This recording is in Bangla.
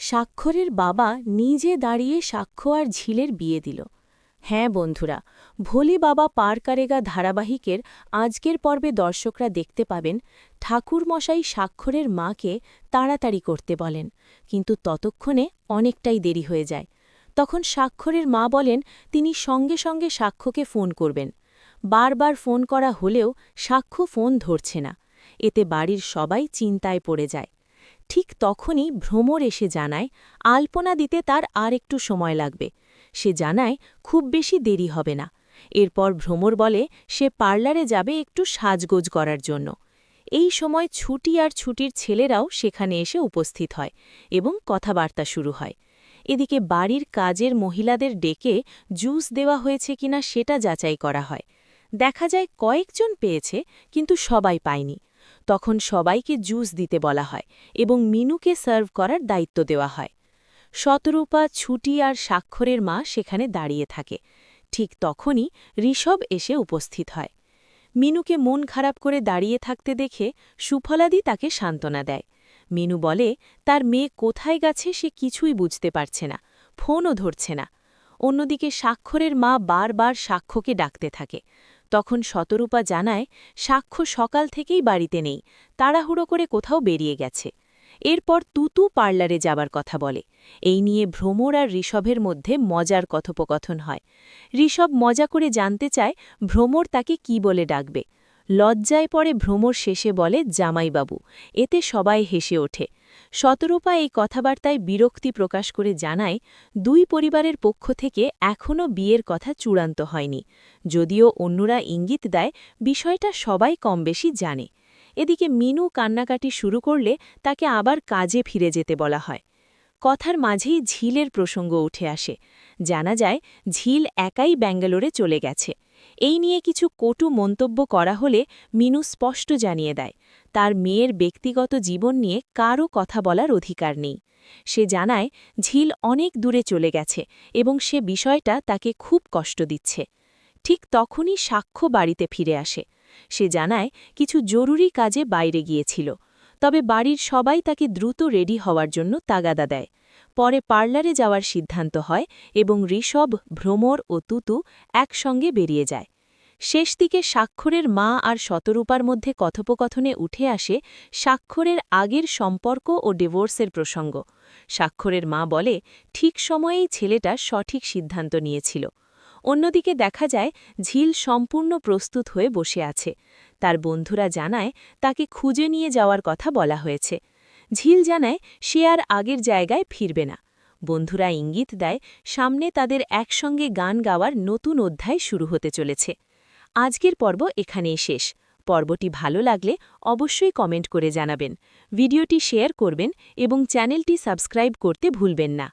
স্বাক্ষরের বাবা নিজে দাঁড়িয়ে সাক্ষ্য আর ঝিলের বিয়ে দিল। হ্যাঁ বন্ধুরা, ভোলে বাবা পার কারেগা ধারাবাহিকের আজকের পর্বে দর্শকরা দেখতে পাবেন ঠাকুরমশাই স্বাক্ষরের মাকে তাড়াতাড়ি করতে বলেন, কিন্তু ততক্ষণে অনেকটাই দেরি হয়ে যায়। তখন স্বাক্ষরের মা বলেন তিনি সঙ্গে সঙ্গে সাক্ষ্যকে ফোন করবেন। বারবার ফোন করা হলেও সাক্ষ্য ফোন ধরছে না। এতে বাড়ির সবাই চিন্তায় পড়ে যায়। ঠিক তখনই ভ্রমর এসে জানায় আলপনা দিতে তার আর একটু সময় লাগবে। সে জানায় খুব বেশি দেরি হবে না। এরপর ভ্রমর বলে সে পার্লারে যাবে একটু সাজগোজ করার জন্য। এই সময় ছুটি আর ছুটির ছেলেরাও সেখানে এসে উপস্থিত হয় এবং কথাবার্তা শুরু হয়। এদিকে বাড়ির কাজের মহিলাদের ডেকে জুস দেওয়া হয়েছে কিনা সেটা যাচাই করা হয়। দেখা যায় কয়েকজন পেয়েছে, কিন্তু সবাই পায়নি। তখন সবাইকে জুস দিতে বলা হয় এবং মিনুকে সার্ভ করার দায়িত্ব দেওয়া হয়। শতরূপা, ছুটি আর স্বাক্ষরের মা সেখানে দাঁড়িয়ে থাকে। ঠিক তখনই ঋষভ এসে উপস্থিত হয়। মিনুকে মন খারাপ করে দাঁড়িয়ে থাকতে দেখে সুফলাদি তাকে সান্ত্বনা দেয়। মিনু বলে তার মেয়ে কোথায় গেছে সে কিছুই বুঝতে পারছে না, ফোনও ধরছে না। অন্যদিকে স্বাক্ষরের মা বারবার সাক্ষ্যকে ডাকতে থাকে। তখন শতরূপা জানায় সাক্ষ্য সকাল থেকেই বাড়িতে নেই, তাড়াহুড়ো করে কোথাও বেরিয়ে গেছে। এরপর তুতু পার্লারে যাবার কথা বলে। এই নিয়ে ভ্রমর আর ঋষভের মধ্যে মজার কথোপকথন হয়। ঋষভ মজা করে জানতে চায় ভ্রমর তাকে কি বলে ডাকবে। লজ্জায় পড়ে ভ্রমর শেষে বলে জামাইবাবু। এতে সবাই হেসে ওঠে। শতরূপা এই কথাবার্তায় বিরক্তি প্রকাশ করে জানায় দুই পরিবারের পক্ষ থেকে এখনও বিয়ের কথা চূড়ান্ত হয়নি, যদিও অন্যরা ইঙ্গিত দেয় বিষয়টা সবাই কমবেশি জানে। এদিকে মিনু কান্নাকাটি শুরু করলে তাকে আবার কাজে ফিরে যেতে বলা হয়। কথার মাঝেই ঝিলের প্রসঙ্গ উঠে আসে। জানা যায় ঝিল একাই ব্যাঙ্গালোরে চলে গেছে। এই নিয়ে কিছু কটু মন্তব্য করা হলে মিনু স্পষ্ট জানিয়ে দেয় তার মেয়ের ব্যক্তিগত জীবন নিয়ে কারও কথা বলার অধিকার নেই। সে জানায় ঝিল অনেক দূরে চলে গেছে এবং সে বিষয়টা তাকে খুব কষ্ট দিচ্ছে। ঠিক তখনই সাক্ষ্য বাড়িতে ফিরে আসে। সে জানায় কিছু জরুরি কাজে বাইরে গিয়েছিল, তবে বাড়ির সবাই তাকে দ্রুত রেডি হওয়ার জন্য তাগাদা দেয়। পরে পার্লারে যাওয়ার সিদ্ধান্ত হয় এবং ঋষভ, ভ্রমর ও তুতু একসঙ্গে বেরিয়ে যায়। শেষ দিকে স্বাক্ষরের মা আর শতরূপার মধ্যে কথোপকথনে উঠে আসে স্বাক্ষরের আগের সম্পর্ক ও ডিভোর্সের প্রসঙ্গ। স্বাক্ষরের মা বলে ঠিক সময়েই ছেলেটা সঠিক সিদ্ধান্ত নিয়েছিল। অন্যদিকে দেখা যায় ঝিল সম্পূর্ণ প্রস্তুত হয়ে বসে আছে। তার বন্ধুরা জানায় তাকে খুঁজে নিয়ে যাওয়ার কথা বলা হয়েছে। ঝিল জানায় সে আর আগের জায়গায় ফিরবে না। বন্ধুরা ইঙ্গিত দেয় সামনে তাদের একসঙ্গে গান গাওয়ার নতুন অধ্যায় শুরু হতে চলেছে। আজকের পর্ব এখানেই শেষ। পর্বটি ভালো লাগলে অবশ্যই কমেন্ট করে জানাবেন, ভিডিওটি শেয়ার করবেন এবং চ্যানেলটি সাবস্ক্রাইব করতে ভুলবেন না।